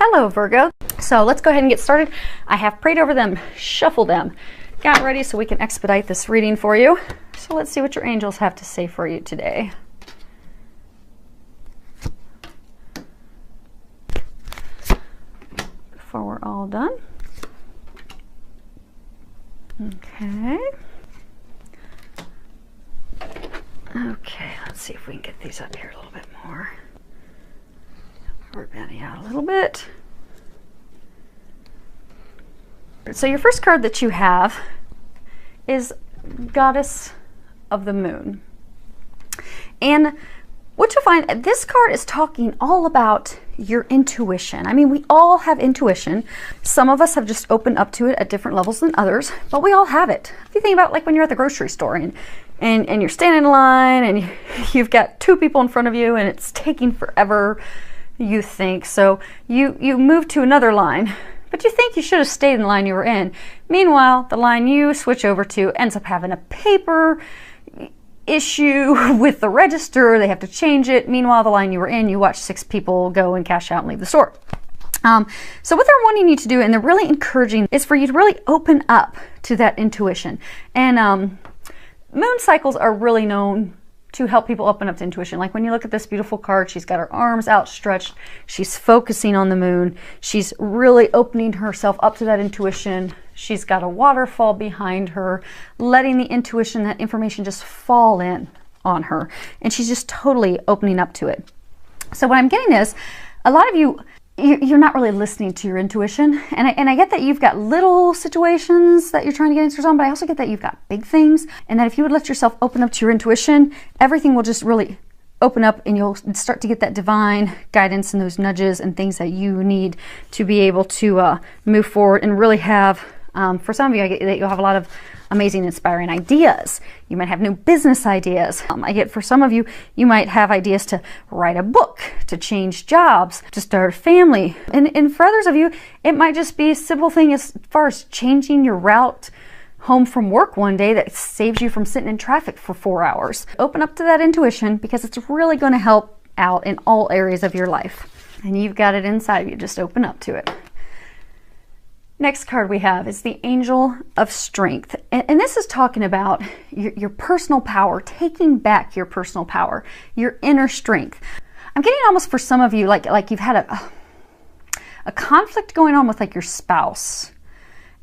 Hello, Virgo. So let's go ahead and get started. I have prayed over them, shuffled them, got ready so we can expedite this reading for you. So let's see what your angels have to say for you today. Before we're all done. Okay. Okay, let's see if we can get these up here a little bit more. We're bending out a little bit. So your first card that you have is Goddess of the Moon. And what you'll find, this card is talking all about your intuition. I mean, we all have intuition. Some of us have just opened up to it at different levels than others, but we all have it. If you think about like when you're at the grocery store and you're standing in line and you've got two people in front of you and it's taking forever, you think. So you move to another line, but you think you should have stayed in the line you were in. Meanwhile, the line you switch over to ends up having a paper issue with the register. They have to change it. Meanwhile, the line you were in, you watch 6 people go and cash out and leave the store. So what they're wanting you to do, and they're really encouraging, is for you to really open up to that intuition. And moon cycles are really known to help people open up to intuition. Like when you look at this beautiful card, she's got her arms outstretched. She's focusing on the moon. She's really opening herself up to that intuition. She's got a waterfall behind her, letting the intuition, that information just fall in on her. And she's just totally opening up to it. So what I'm getting is, a lot of you're not really listening to your intuition. And I get that you've got little situations that you're trying to get answers on, but I also get that you've got big things, and that if you would let yourself open up to your intuition, everything will just really open up and you'll start to get that divine guidance and those nudges and things that you need to be able to move forward and really have, for some of you, I get that you'll have a lot of amazing, inspiring ideas. You might have new business ideas. I get for some of you, you might have ideas to write a book, to change jobs, to start a family. And for others of you, it might just be a simple thing as far as changing your route home from work one day that saves you from sitting in traffic for 4 hours. Open up to that intuition because it's really going to help out in all areas of your life. And you've got it inside of you. Just open up to it. Next card we have is the Angel of Strength. And this is talking about your personal power, taking back your personal power, your inner strength. I'm getting almost for some of you like you've had a conflict going on with like your spouse.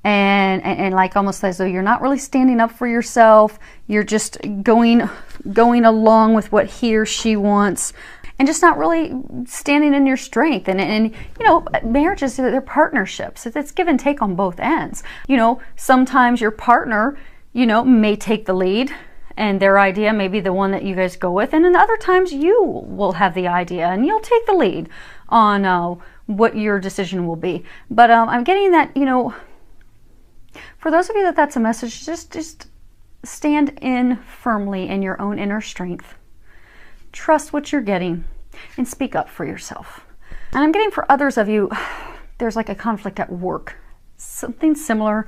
And like almost as though you're not really standing up for yourself. You're just going along with what he or she wants. And just not really standing in your strength. And you know, marriages, they're partnerships. It's give and take on both ends. You know, sometimes your partner, you know, may take the lead and their idea may be the one that you guys go with. And then other times you will have the idea and you'll take the lead on what your decision will be. But I'm getting that, you know, for those of you that's a message, just stand in firmly in your own inner strength. Trust what you're getting and speak up for yourself. And I'm getting for others of you, there's like a conflict at work, something similar,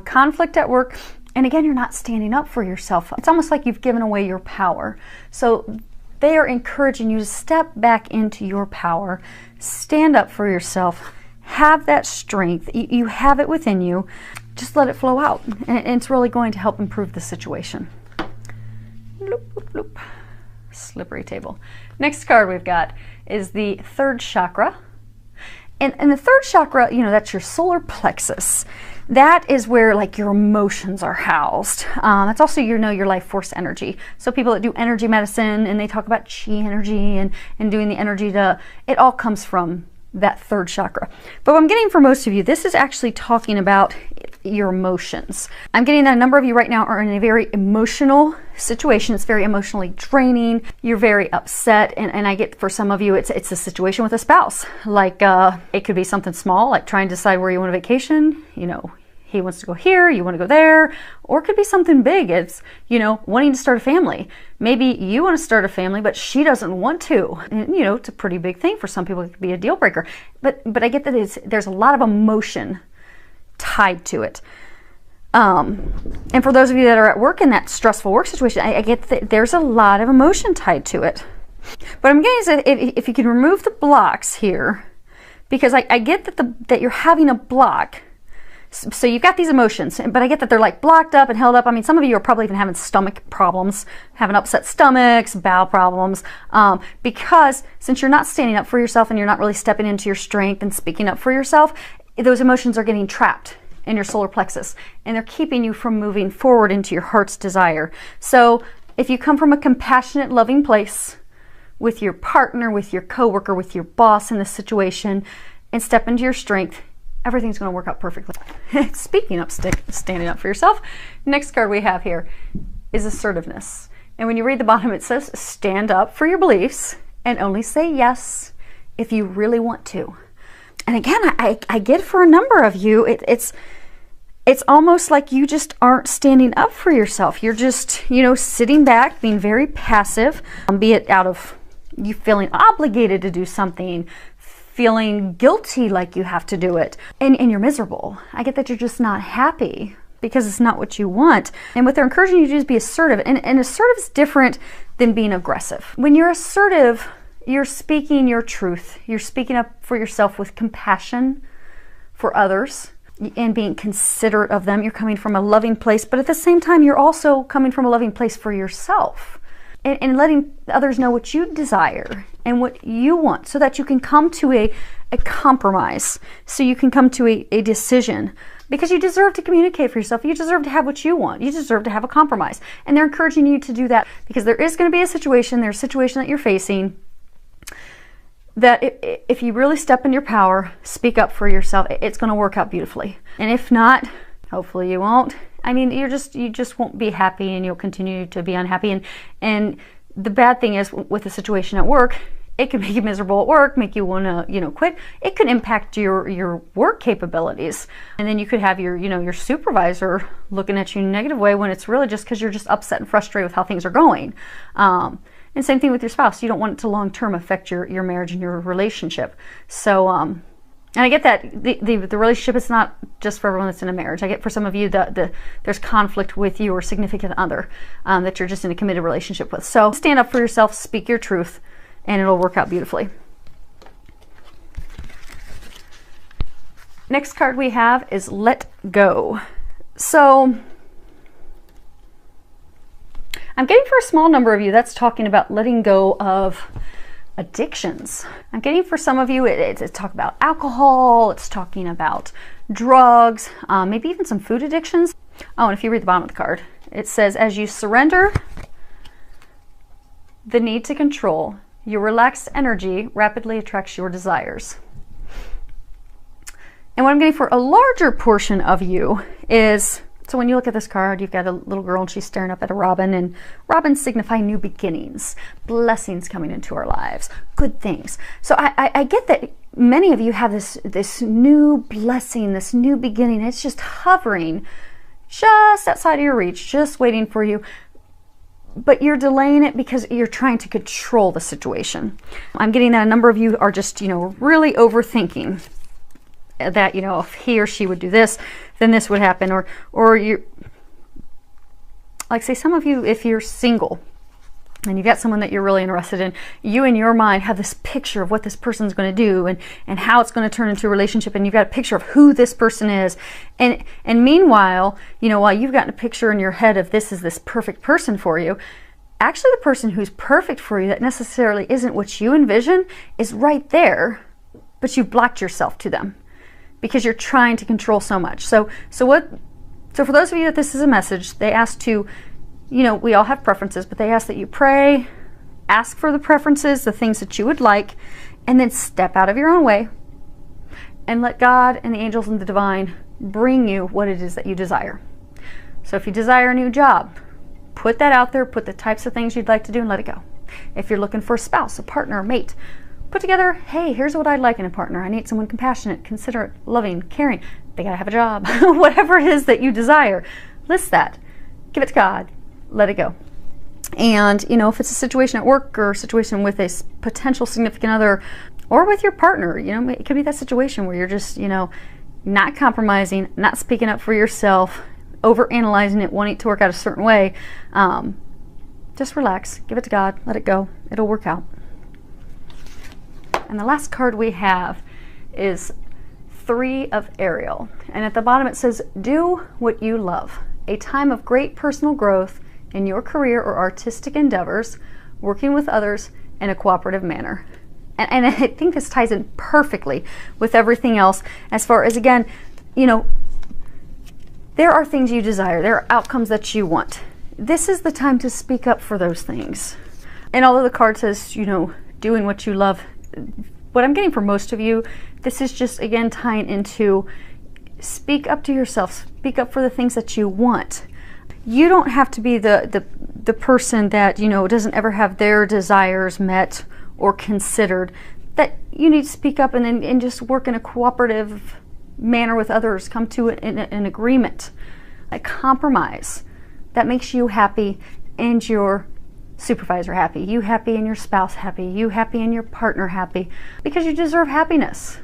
conflict at work. And again, you're not standing up for yourself. It's almost like you've given away your power. So they are encouraging you to step back into your power, stand up for yourself, have that strength. You have it within you. Just let it flow out. And it's really going to help improve the situation. Loop, loop, loop. Slippery table. Next card we've got is the third chakra. And the third chakra, you know, that's your solar plexus. That is where like your emotions are housed. That's also, you know, your life force energy. So people that do energy medicine and they talk about chi energy and doing the energy it all comes from that third chakra. But what I'm getting for most of you, this is actually talking about your emotions. I'm getting that a number of you right now are in a very emotional situation. It's very emotionally draining. You're very upset. And I get for some of you, it's a situation with a spouse. Like it could be something small, like trying to decide where you want to vacation. You know, he wants to go here, you want to go there. Or it could be something big. It's, you know, wanting to start a family. Maybe you want to start a family, but she doesn't want to. And, you know, it's a pretty big thing. For some people, it could be a deal breaker. But I get that there's a lot of emotion tied to it. And for those of you that are at work in that stressful work situation, I get that there's a lot of emotion tied to it. But I'm getting is that if you can remove the blocks here, because I get that you're having a block. So you've got these emotions, but I get that they're like blocked up and held up. I mean, some of you are probably even having stomach problems, having upset stomachs, bowel problems, because since you're not standing up for yourself and you're not really stepping into your strength and speaking up for yourself, those emotions are getting trapped in your solar plexus, and they're keeping you from moving forward into your heart's desire. So if you come from a compassionate, loving place with your partner, with your coworker, with your boss in this situation, and step into your strength, everything's going to work out perfectly. Speaking of standing up for yourself, next card we have here is assertiveness. And when you read the bottom, it says stand up for your beliefs and only say yes if you really want to. And again, I get for a number of you, it's almost like you just aren't standing up for yourself. You're just, sitting back, being very passive, be it out of you feeling obligated to do something, feeling guilty like you have to do it, and you're miserable. I get that you're just not happy because it's not what you want. And what they're encouraging you to do is be assertive. And assertive is different than being aggressive. When you're assertive, you're speaking your truth. You're speaking up for yourself with compassion for others and being considerate of them. You're coming from a loving place, but at the same time, you're also coming from a loving place for yourself. And letting others know what you desire and what you want so that you can come to a compromise, so you can come to a decision, because you deserve to communicate for yourself. You deserve to have what you want. You deserve to have a compromise. And they're encouraging you to do that because there is going to be a situation, there's a situation that you're facing that if you really step in your power, speak up for yourself, it's going to work out beautifully. And if not, hopefully you won't. I mean, you just won't be happy, and you'll continue to be unhappy. And the bad thing is with the situation at work, it can make you miserable at work, make you want to, quit. It could impact your work capabilities. And then you could have your supervisor looking at you in a negative way when it's really just because you're just upset and frustrated with how things are going. And same thing with your spouse. You don't want it to long-term affect your marriage and your relationship. So, and I get that the relationship is not just for everyone that's in a marriage. I get for some of you that there's conflict with you or significant other that you're just in a committed relationship with. So stand up for yourself, speak your truth, and it'll work out beautifully. Next card we have is let go. So I'm getting for a small number of you that's talking about letting go of addictions. I'm getting for some of you, it's talking about alcohol, it's talking about drugs, maybe even some food addictions. Oh, and if you read the bottom of the card, it says, as you surrender the need to control, your relaxed energy rapidly attracts your desires. And what I'm getting for a larger portion of you is, so when you look at this card, you've got a little girl and she's staring up at a robin, and robins signify new beginnings, blessings coming into our lives, good things. So I get that many of you have this new blessing, this new beginning. It's just hovering just outside of your reach, just waiting for you. But you're delaying it because you're trying to control the situation. I'm getting that a number of you are just, really overthinking that, if he or she would do this, then this would happen. Or you, like say some of you, if you're single and you've got someone that you're really interested in, you in your mind have this picture of what this person's going to do and how it's going to turn into a relationship, and you've got a picture of who this person is. And meanwhile, while you've got a picture in your head of this is this perfect person for you, actually the person who's perfect for you that necessarily isn't what you envision is right there, but you've blocked yourself to them because you're trying to control so much. So for those of you that this is a message, they ask to, we all have preferences, but they ask that you pray, ask for the preferences, the things that you would like, and then step out of your own way and let God and the angels and the divine bring you what it is that you desire. So if you desire a new job, put that out there, put the types of things you'd like to do and let it go. If you're looking for a spouse, a partner, a mate, put together, hey, here's what I'd like in a partner. I need someone compassionate, considerate, loving, caring. They gotta have a job. Whatever it is that you desire, list that. Give it to God. Let it go. And, if it's a situation at work or a situation with a potential significant other or with your partner, it could be that situation where you're just, not compromising, not speaking up for yourself, overanalyzing it, wanting it to work out a certain way. Just relax. Give it to God. Let it go. It'll work out. And the last card we have is 3 of Ariel. And at the bottom it says, do what you love. A time of great personal growth in your career or artistic endeavors, working with others in a cooperative manner. And I think this ties in perfectly with everything else as far as, again, you know, there are things you desire. There are outcomes that you want. This is the time to speak up for those things. And although the card says, you know, doing what you love, what I'm getting for most of you, this is just, again, tying into speak up to yourself. Speak up for the things that you want. You don't have to be the person that, you know, doesn't ever have their desires met or considered. That you need to speak up and just work in a cooperative manner with others. Come to an agreement, a compromise that makes you happy and your supervisor happy. You happy and your spouse happy. You happy and your partner happy. Because you deserve happiness.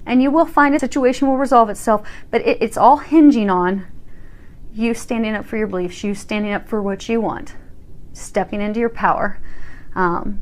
And you will find a situation will resolve itself, but it's all hinging on you standing up for your beliefs, you standing up for what you want, stepping into your power, and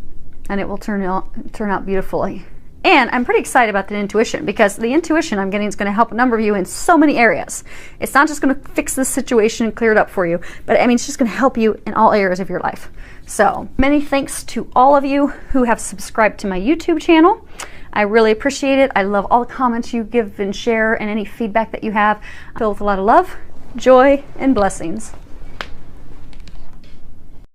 it will turn out beautifully. And I'm pretty excited about the intuition, because the intuition I'm getting is going to help a number of you in so many areas. It's not just going to fix this situation and clear it up for you, but I mean, it's just going to help you in all areas of your life. So many thanks to all of you who have subscribed to my YouTube channel. I really appreciate it. I love all the comments you give and share and any feedback that you have. Filled with a lot of love, joy, and blessings.